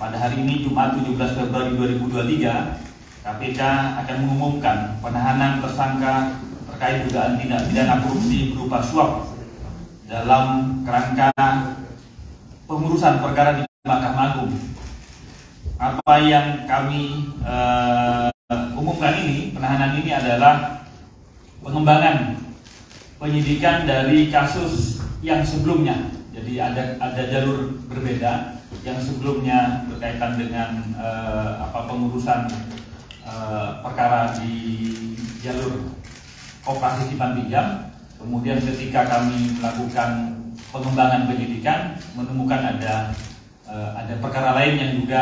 pada hari ini Jumat 17 Februari 2023, KPK akan mengumumkan penahanan tersangka terkait dugaan tindak pidana korupsi berupa suap dalam kerangka pengurusan perkara di Mahkamah Agung. Apa yang kami umumkan ini, penahanan ini adalah pengembangan penyidikan dari kasus yang sebelumnya. Jadi ada jalur berbeda yang sebelumnya berkaitan dengan pengurusan perkara di jalur Koperasi Simpan Pinjam. Kemudian ketika kami melakukan pengembangan penyidikan, menemukan ada perkara lain yang juga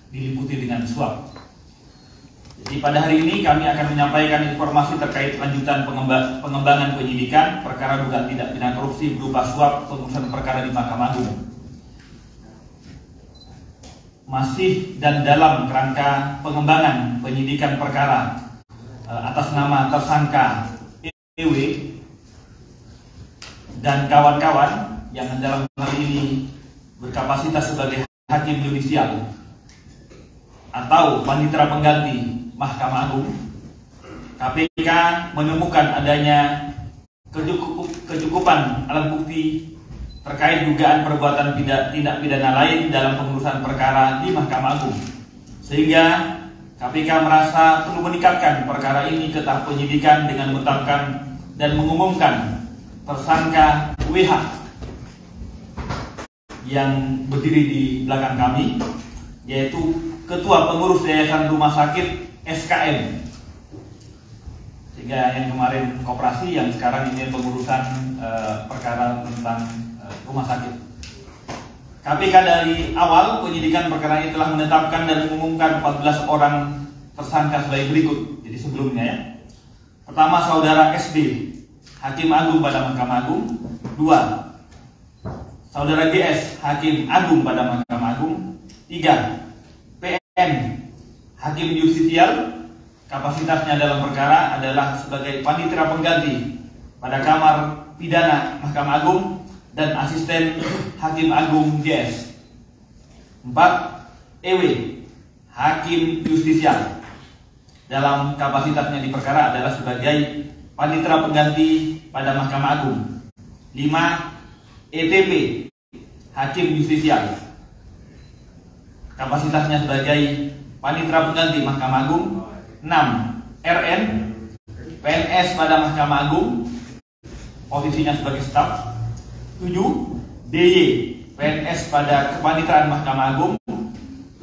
diliputi dengan suap. Jadi pada hari ini kami akan menyampaikan informasi terkait lanjutan pengembangan penyidikan perkara dugaan tindak pidana korupsi berupa suap pengurusan perkara di Mahkamah Agung. Masih dan dalam kerangka pengembangan penyidikan perkara atas nama tersangka EW dan kawan-kawan yang dalam hal ini berkapasitas sebagai hakim judisial atau panitera pengganti Mahkamah Agung, KPK menemukan adanya kecukupan alat bukti terkait dugaan perbuatan tindak pidana lain dalam pengurusan perkara di Mahkamah Agung, sehingga KPK merasa perlu meningkatkan perkara ini ke tahap penyidikan dengan menetapkan dan mengumumkan tersangka WH yang berdiri di belakang kami, yaitu Ketua Pengurus Yayasan Rumah Sakit SKM, sehingga yang kemarin koperasi, yang sekarang ini pengurusan perkara tentang rumah sakit. KPK dari awal penyidikan perkara ini telah menetapkan dan mengumumkan 14 orang tersangka sebagai berikut. Jadi sebelumnya ya. Pertama, saudara SD, Hakim Agung pada Mahkamah Agung. 2, saudara GS, Hakim Agung pada Mahkamah Agung. 3, PN, Hakim Justisial, kapasitasnya dalam perkara adalah sebagai panitera pengganti pada Kamar Pidana Mahkamah Agung dan asisten Hakim Agung GS. 4, EW, Hakim Justisial, dalam kapasitasnya di perkara adalah sebagai panitera pengganti pada Mahkamah Agung. 5, ETP, Hakim Justisial, kapasitasnya sebagai panitera pengganti Mahkamah Agung. 6, RN, PNS pada Mahkamah Agung, posisinya sebagai staf. 7, DY, PNS pada Kepaniteraan Mahkamah Agung. 8,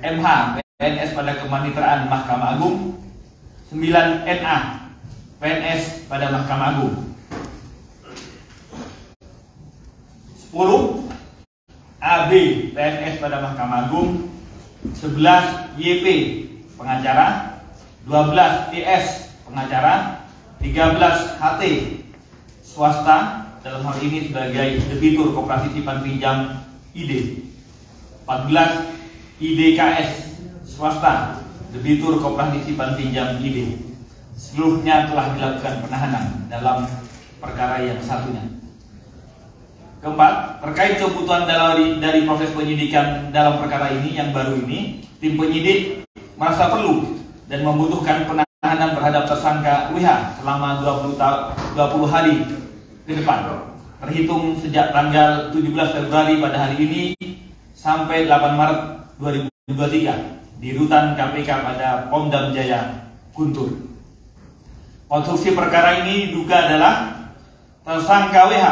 MH, PNS pada Kepaniteraan Mahkamah Agung. 9, NA, PNS pada Mahkamah Agung. 10, AB, PNS pada Mahkamah Agung. 11, YP, pengacara. 12, ES, pengacara. 13, HT, swasta, dalam hal ini sebagai debitur Koperasi Simpan Pinjam ID. 14, IDKS, swasta, debitur Koperasi Simpan Pinjam ID. Seluruhnya telah dilakukan penahanan dalam perkara yang satunya. Keempat, terkait kebutuhan dari proses penyidikan dalam perkara ini yang baru ini, tim penyidik merasa perlu dan membutuhkan penahanan terhadap tersangka WH selama 20 hari ke depan, terhitung sejak tanggal 17 Februari pada hari ini sampai 8 Maret 2023 di rutan KPK pada Pondam Jaya, Guntur. Konstruksi perkara ini diduga adalah tersangka WH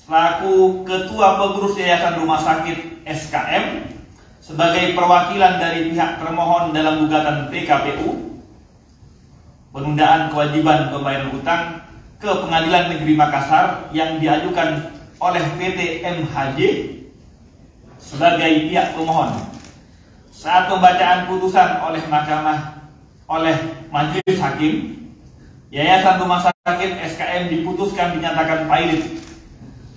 selaku Ketua Pengurus Yayasan Rumah Sakit SKM sebagai perwakilan dari pihak termohon dalam gugatan PKPU penundaan kewajiban pembayaran utang ke Pengadilan Negeri Makassar yang diajukan oleh PT MHJ sebagai pihak pemohon. Saat pembacaan putusan oleh Majelis Hakim, Yayasan Rumah Sakit SKM diputuskan dinyatakan valid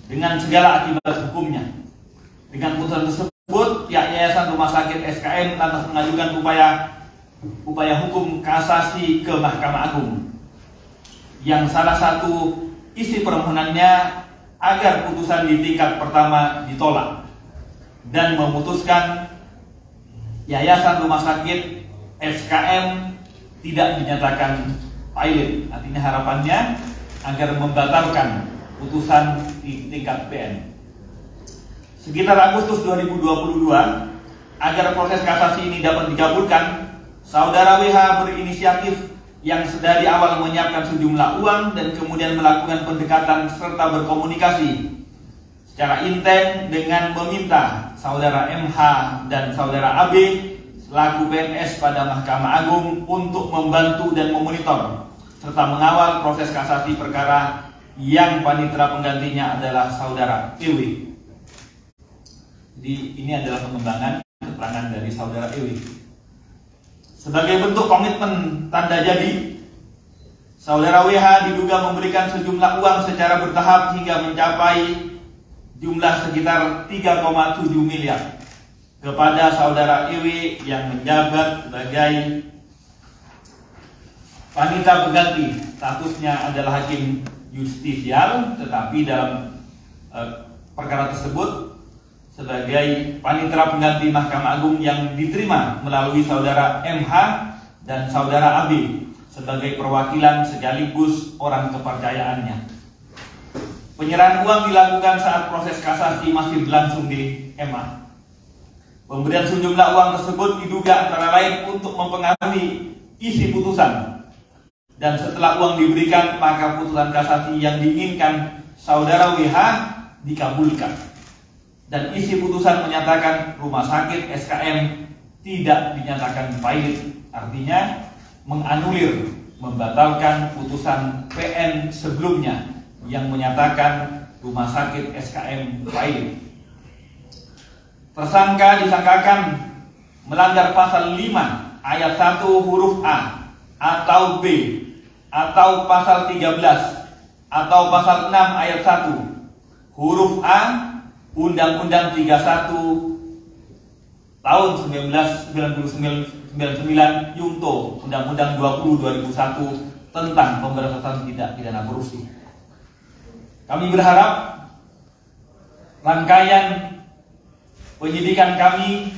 dengan segala akibat hukumnya. Dengan putusan tersebut, pihak Yayasan Rumah Sakit SKM lantas mengajukan upaya hukum kasasi ke Mahkamah Agung, yang salah satu isi permohonannya agar putusan di tingkat pertama ditolak dan memutuskan Yayasan Rumah Sakit SKM tidak dinyatakan pilot. Artinya harapannya agar membatalkan putusan di tingkat PN. Sekitar Agustus 2022, agar proses kasasi ini dapat dikabulkan, Saudara WH berinisiatif yang sedari awal menyiapkan sejumlah uang dan kemudian melakukan pendekatan serta berkomunikasi secara intens dengan meminta Saudara MH dan Saudara AB selaku PNS pada Mahkamah Agung untuk membantu dan memonitor serta mengawal proses kasasi perkara yang panitera penggantinya adalah Saudara EW. Jadi ini adalah pengembangan keterangan dari Saudara EW. Sebagai bentuk komitmen tanda jadi, Saudara WH diduga memberikan sejumlah uang secara bertahap hingga mencapai jumlah sekitar 3,7 miliar kepada Saudara EW yang menjabat sebagai panitera pengganti. Statusnya adalah hakim justisial, tetapi dalam perkara tersebut sebagai panitera pengganti Mahkamah Agung yang diterima melalui Saudara MH dan Saudara AB sebagai perwakilan sekaligus orang kepercayaannya. Penyerahan uang dilakukan saat proses kasasi masih berlangsung di MA. Pemberian sejumlah uang tersebut diduga antara lain untuk mempengaruhi isi putusan. Dan setelah uang diberikan, maka putusan kasasi yang diinginkan Saudara WH dikabulkan. Dan isi putusan menyatakan Rumah Sakit SKM tidak dinyatakan pilot, artinya menganulir, membatalkan putusan PN sebelumnya yang menyatakan Rumah Sakit SKM pilot. Tersangka disangkakan melanggar pasal 5 ayat 1 huruf A atau B atau pasal 13 atau pasal 6 ayat 1 huruf A Undang-Undang 31 tahun 1999 Yungto Undang-Undang 20 2001 tentang pemberantasan tindak pidana korupsi. Kami berharap rangkaian penyidikan kami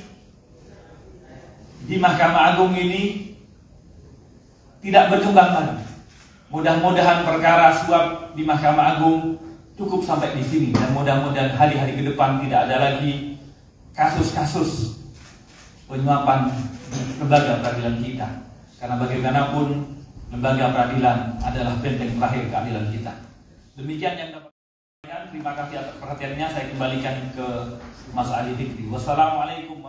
di Mahkamah Agung ini tidak berkembang lagi. Mudah-mudahan perkara suap di Mahkamah Agung cukup sampai di sini, dan mudah-mudahan hari-hari ke depan tidak ada lagi kasus-kasus penyuapan lembaga peradilan kita. Karena bagaimanapun lembaga peradilan adalah benteng terakhir keadilan kita. Demikian yang dapat saya sampaikan. Terima kasih atas perhatiannya. Saya kembalikan ke Mas Ali Fikri. Wassalamualaikum.